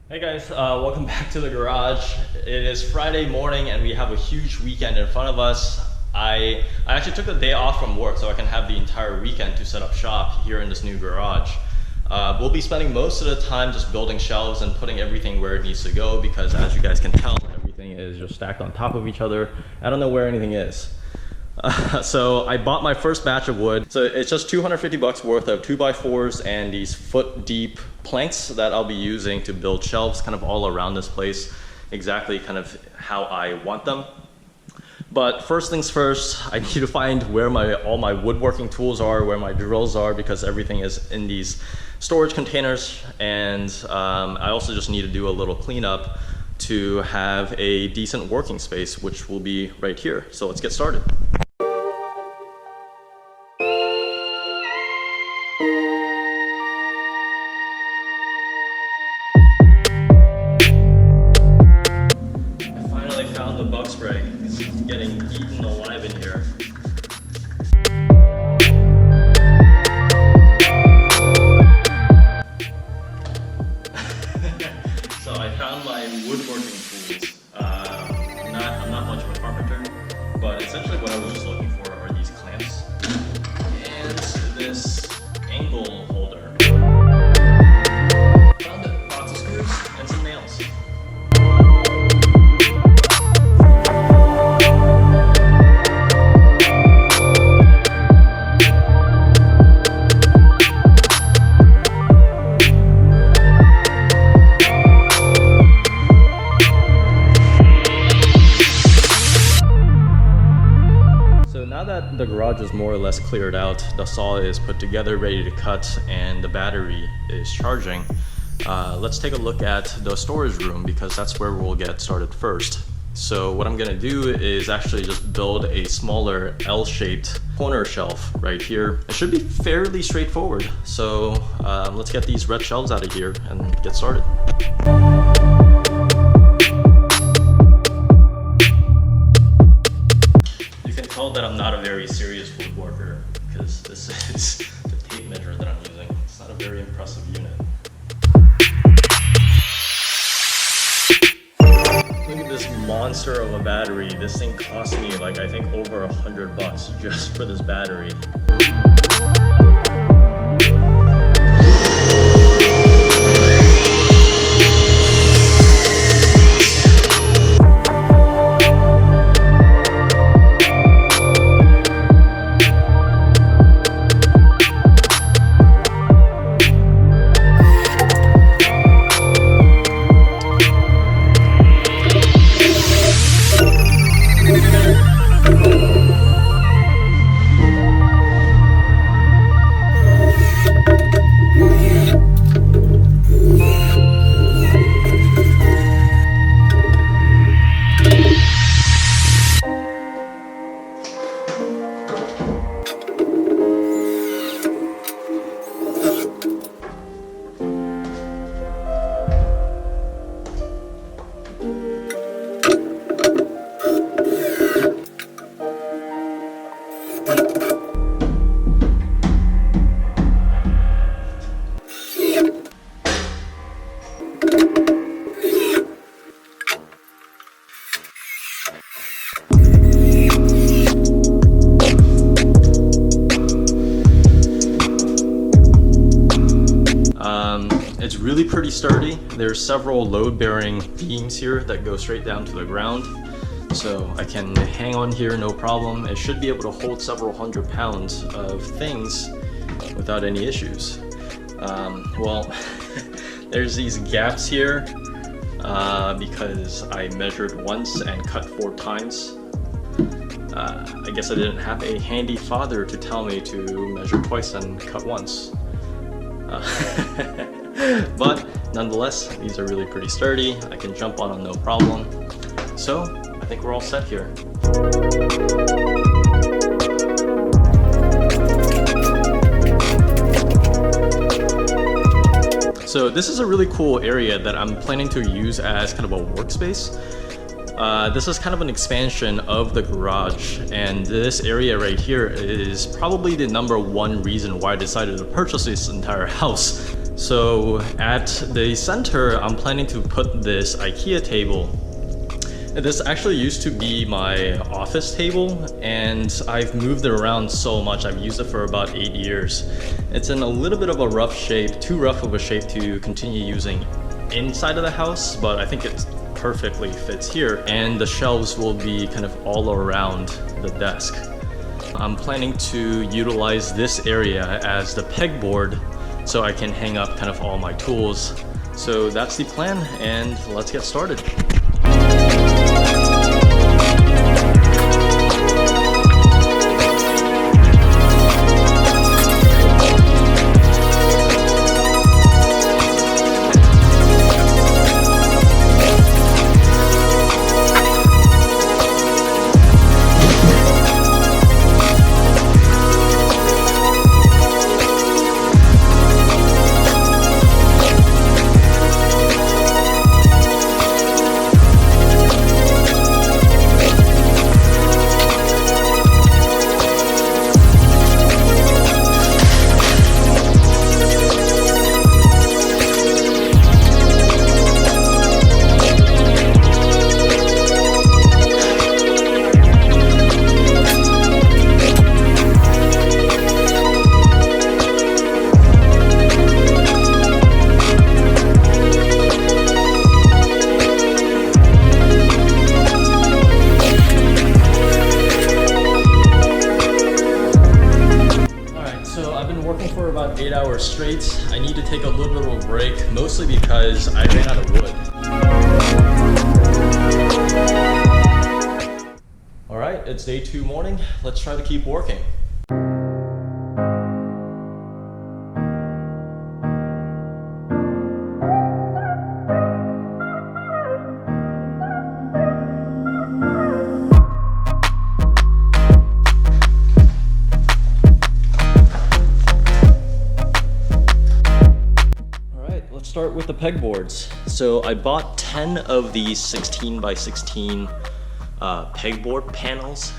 Hey guys, welcome back to the garage. It is Friday morning and we have a huge weekend in front of us. I actually took the day off from work so I can have the entire weekend to set up shop here in this new garage. We'll be spending most of the time just building shelves and putting everything where it needs to go because as you guys can tell, everything is just stacked on top of each other. I don't know where anything is. So I bought my first batch of wood. So it's just 250 bucks worth of 2x4s and these foot deep planks that I'll be using to build shelves kind of all around this place, exactly kind of how I want them. But first things first, I need to find where all my woodworking tools are, where my drills are, because everything is in these storage containers. And I also just need to do a little cleanup to have a decent working space, which will be right here. So let's get started. The bug spray is getting eaten alive in here. So I found my woodworking tools. I'm not much of a carpenter, but essentially what I was just looking for are these clamps and this angle holder. Found a box of screws and some nails. The garage is more or less cleared out, the saw is put together, ready to cut, and the battery is charging. Let's take a look at the storage room because that's where we'll get started first. So what I'm gonna do is actually just build a smaller L-shaped corner shelf right here. It should be fairly straightforward. So let's get these red shelves out of here and get started. That I'm not a very serious woodworker because this is the tape measure that I'm using. It's not a very impressive unit. Look at this monster of a battery. This thing cost me like I think over $100 just for this battery. It's really pretty sturdy. There's several load-bearing beams here that go straight down to the ground. So I can hang on here no problem. It should be able to hold several hundred pounds of things without any issues. Well, there's these gaps here because I measured once and cut 4 times. I guess I didn't have a handy father to tell me to measure twice and cut once. But nonetheless, these are really pretty sturdy. I can jump on them no problem. So I think we're all set here. So this is a really cool area that I'm planning to use as kind of a workspace. This is kind of an expansion of the garage, and this area right here is probably the #1 reason why I decided to purchase this entire house. So at the center, I'm planning to put this IKEA table. This actually used to be my office table, and I've moved it around so much. I've used it for about 8 years. It's in a little bit of a rough shape, too rough of a shape to continue using inside of the house, but I think it perfectly fits here. And the shelves will be kind of all around the desk. I'm planning to utilize this area as the pegboard so I can hang up kind of all my tools. So that's the plan, and let's get started. For about 8 hours straight. I need to take a little bit of a break, mostly because I ran out of wood. All right, it's day 2 morning. Let's try to keep working. Start with the pegboards. So I bought 10 of these 16 by 16 pegboard panels,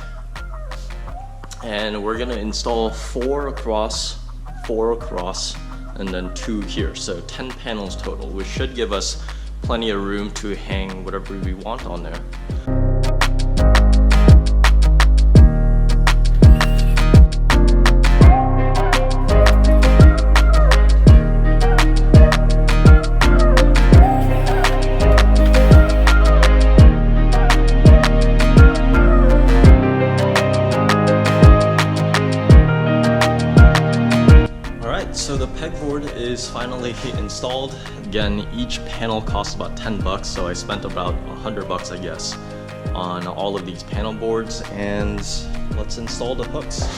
and we're gonna install 4 across, 4 across, and then 2 here. So 10 panels total, which should give us plenty of room to hang whatever we want on there. So the pegboard is finally installed. Again, each panel costs about 10 bucks, so I spent about 100 bucks, I guess, on all of these panel boards, and let's install the hooks.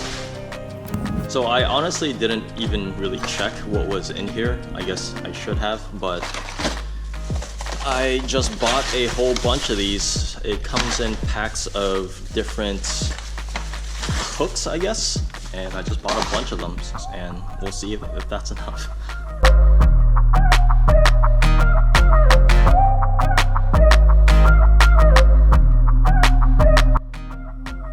So I honestly didn't even really check what was in here. I guess I should have, but I just bought a whole bunch of these. It comes in packs of different hooks, I guess. And I just bought a bunch of them, and we'll see if that's enough.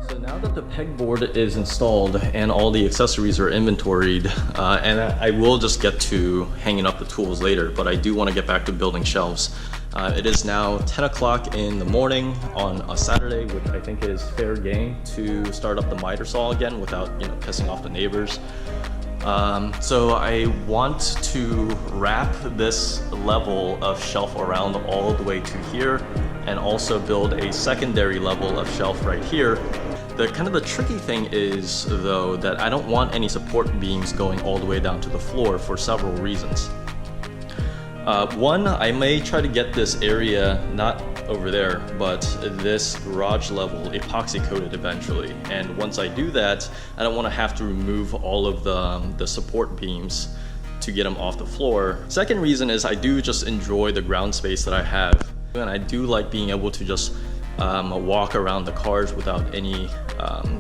So now that the pegboard is installed and all the accessories are inventoried, and I will just get to hanging up the tools later, but I do want to get back to building shelves. It is now 10 o'clock in the morning on a Saturday, which I think is fair game to start up the miter saw again without, pissing off the neighbors. So I want to wrap this level of shelf around all the way to here, and also build a secondary level of shelf right here. The kind of the tricky thing is, though, that I don't want any support beams going all the way down to the floor for several reasons. One, I may try to get this area, not over there, but this garage level epoxy coated eventually. And once I do that, I don't want to have to remove all of the support beams to get them off the floor. Second reason is I do just enjoy the ground space that I have. And I do like being able to just walk around the cars without any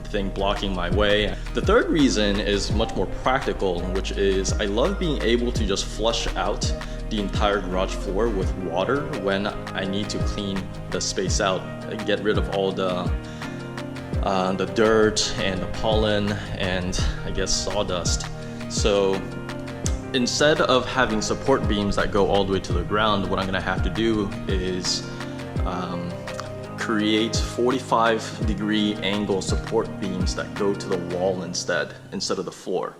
thing blocking my way. The third reason is much more practical, which is I love being able to just flush out the entire garage floor with water when I need to clean the space out and get rid of all the dirt and the pollen and I guess sawdust. So instead of having support beams that go all the way to the ground, what I'm gonna have to do is create 45-degree angle support beams that go to the wall instead of the floor.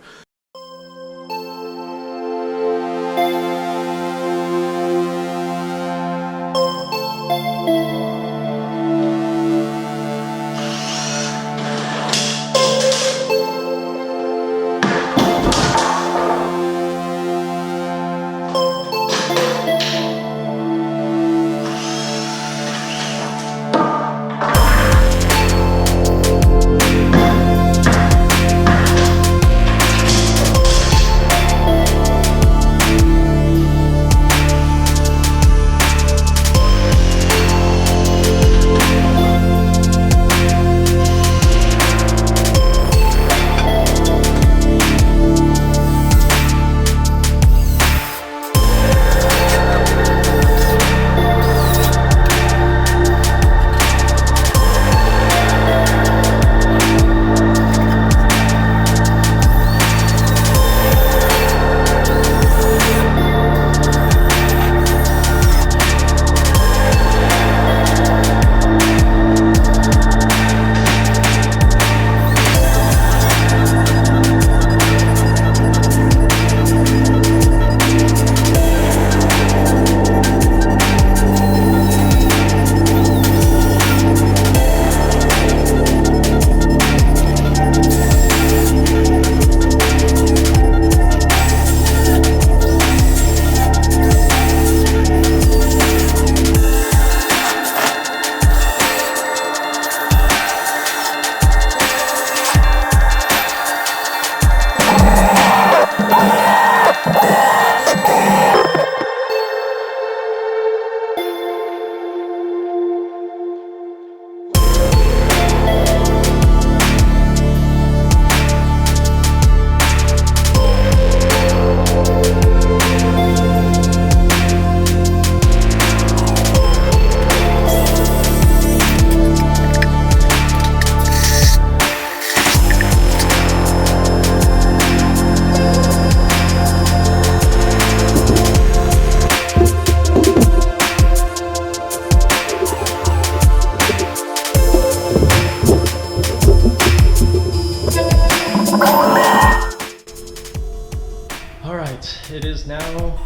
It is now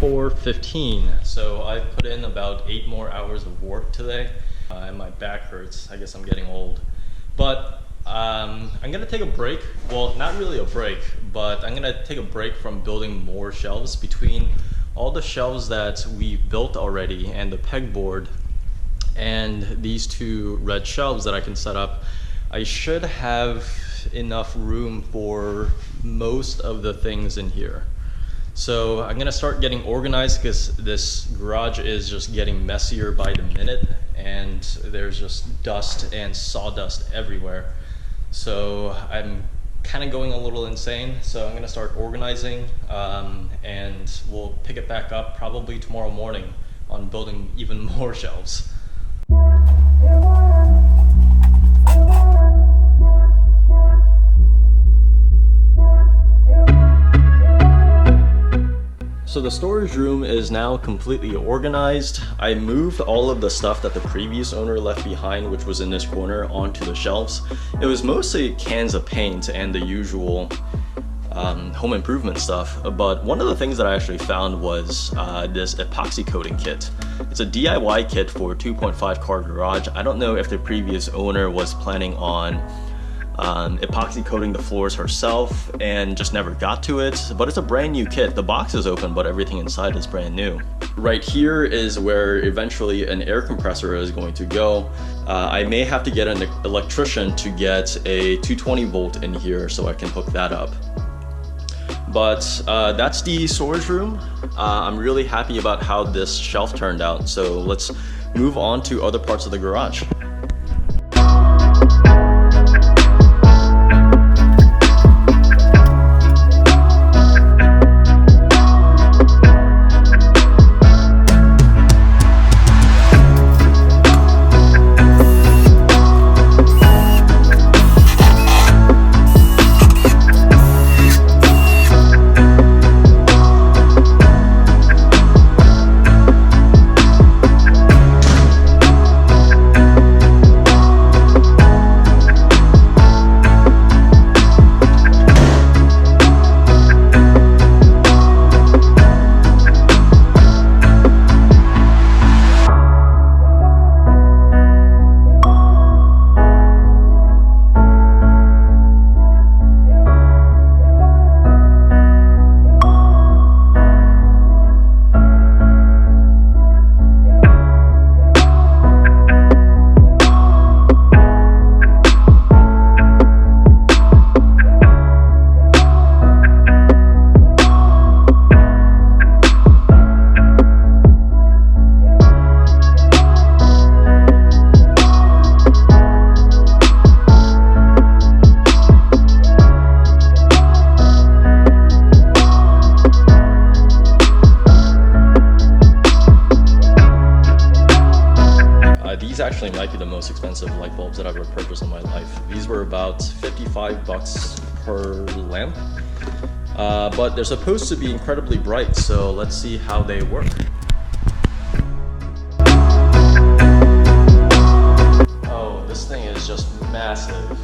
4:15, so I've put in about 8 more hours of work today, and my back hurts. I guess I'm getting old. But I'm gonna take a break. Well, not really a break, but I'm gonna take a break from building more shelves. Between all the shelves that we've built already and the pegboard and these 2 red shelves that I can set up, I should have enough room for most of the things in here. So I'm gonna start getting organized because this garage is just getting messier by the minute, and there's just dust and sawdust everywhere. So I'm kind of going a little insane. So I'm gonna start organizing, and we'll pick it back up probably tomorrow morning on building even more shelves. So the storage room is now completely organized. I moved all of the stuff that the previous owner left behind, which was in this corner, onto the shelves. It was mostly cans of paint and the usual home improvement stuff, but one of the things that I actually found was this epoxy coating kit. It's a DIY kit for a 2.5 car garage. I don't know if the previous owner was planning on epoxy coating the floors herself and just never got to it, but it's a brand new kit. The box is open, but everything inside is brand new. Right here is where eventually an air compressor is going to go. I may have to get an electrician to get a 220 volt in here so I can hook that up. But that's the storage room. I'm really happy about how this shelf turned out, so let's move on to other parts of the garage. actually might be the most expensive light bulbs that I've ever purchased in my life. These were about 55 bucks per lamp. But they're supposed to be incredibly bright, so let's see how they work. Oh, this thing is just massive.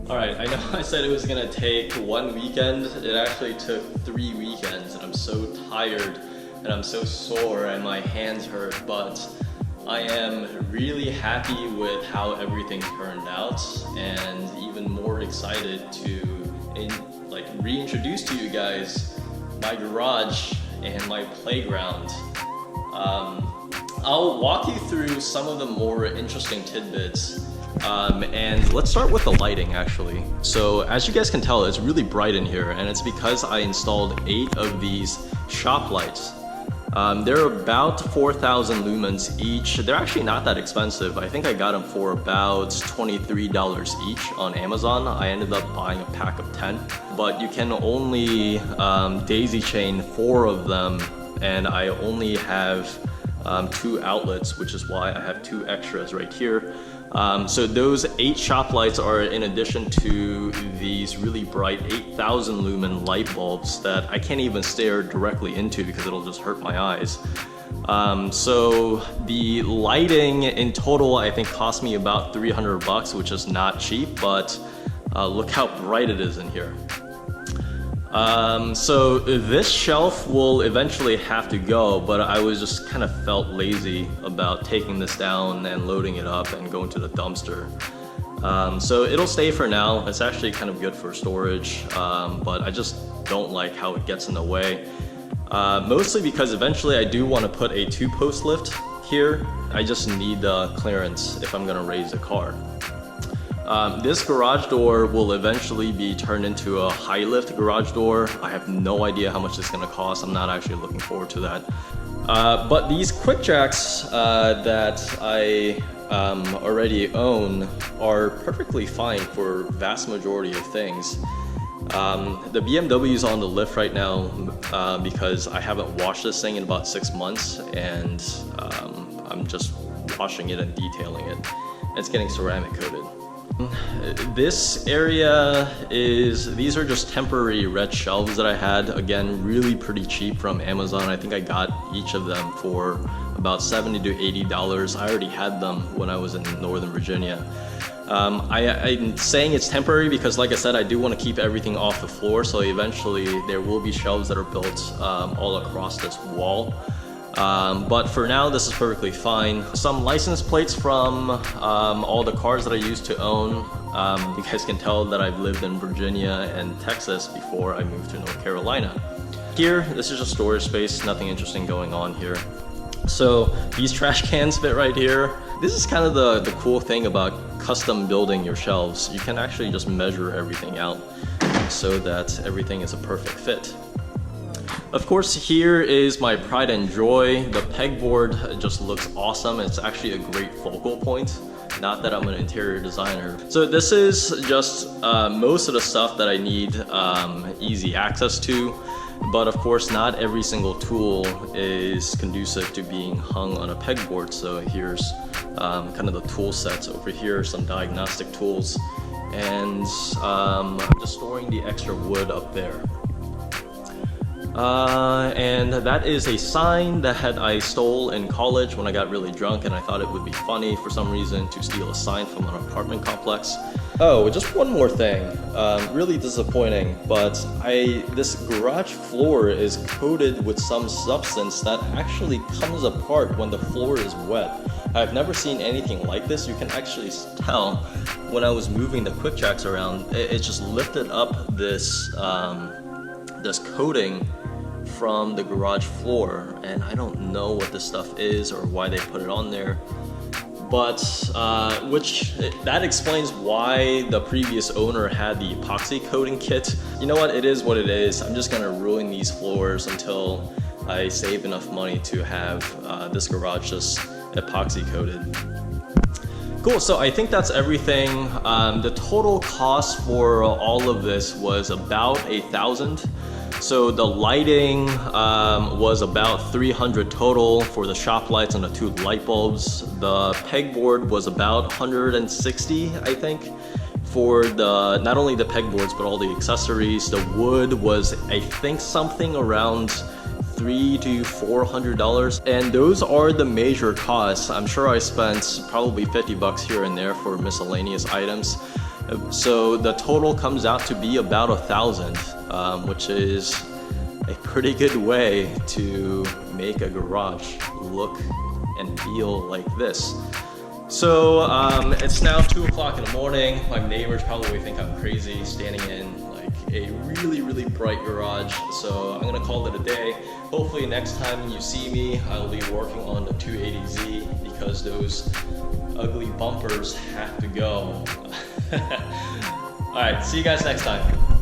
Alright, I know I said it was gonna take one weekend. It actually took 3 weekends, and I'm so tired and I'm so sore and my hands hurt, but I am really happy with how everything turned out, and even more excited to reintroduce to you guys my garage and my playground. I'll walk you through some of the more interesting tidbits. And let's start with the lighting actually. So as you guys can tell, it's really bright in here, and it's because I installed 8 of these shop lights. They're about 4,000 lumens each. They're actually not that expensive. I think I got them for about $23 each on Amazon. I ended up buying a pack of 10, but you can only daisy chain 4 of them, and I only have 2 outlets, which is why I have 2 extras right here. So those 8 shop lights are in addition to these really bright 8,000 lumen light bulbs that I can't even stare directly into because it'll just hurt my eyes. So the lighting in total I think cost me about 300 bucks, which is not cheap, but look how bright it is in here. So this shelf will eventually have to go, but I was just kind of felt lazy about taking this down and loading it up and going to the dumpster. So it'll stay for now. It's actually kind of good for storage, but I just don't like how it gets in the way. Mostly because eventually I do want to put a 2-post lift here. I just need the clearance if I'm gonna raise a car. This garage door will eventually be turned into a high lift garage door. I have no idea how much it's gonna cost. I'm not actually looking forward to that. But these quick jacks that I already own are perfectly fine for vast majority of things. The BMW is on the lift right now because I haven't washed this thing in about 6 months, and I'm just washing it and detailing it. It's getting ceramic coated. This area these are just temporary red shelves that I had. Again, really pretty cheap from Amazon. I think I got each of them for about $70 to $80. I already had them when I was in Northern Virginia. I'm saying it's temporary because, like I said, I do want to keep everything off the floor, so eventually there will be shelves that are built all across this wall. But for now, this is perfectly fine. Some license plates from all the cars that I used to own. You guys can tell that I've lived in Virginia and Texas before I moved to North Carolina. Here, this is just storage space, nothing interesting going on here. So these trash cans fit right here. This is kind of the cool thing about custom building your shelves. You can actually just measure everything out so that everything is a perfect fit. Of course, here is my pride and joy. The pegboard just looks awesome. It's actually a great focal point. not that I'm an interior designer. So this is just most of the stuff that I need easy access to. But of course, not every single tool is conducive to being hung on a pegboard. So here's kind of the tool sets over here, some diagnostic tools, and I'm just storing the extra wood up there. And that is a sign that I stole in college when I got really drunk, and I thought it would be funny for some reason to steal a sign from an apartment complex. Oh, just one more thing. Really disappointing, but this garage floor is coated with some substance that actually comes apart when the floor is wet. I've never seen anything like this. You can actually tell when I was moving the quick jacks around, it just lifted up this this coating from the garage floor, and I don't know what this stuff is or why they put it on there. But that explains why the previous owner had the epoxy coating kit. You know what, it is what it is. I'm just gonna ruin these floors until I save enough money to have this garage just epoxy coated. Cool, so I think that's everything. The total cost for all of this was about $1,000. So the lighting was about $300 total for the shop lights and the 2 light bulbs. The pegboard was about $160, I think, for not only the pegboards but all the accessories. The wood was, I think, something around $300 to $400, and those are the major costs. I'm sure I spent probably 50 bucks here and there for miscellaneous items. So the total comes out to be about $1,000, which is a pretty good way to make a garage look and feel like this. So it's now 2 o'clock in the morning. My neighbors probably think I'm crazy standing in like a really bright garage. So I'm gonna call it a day. Hopefully next time you see me, I'll be working on the 280Z because those ugly bumpers have to go. All right, see you guys next time.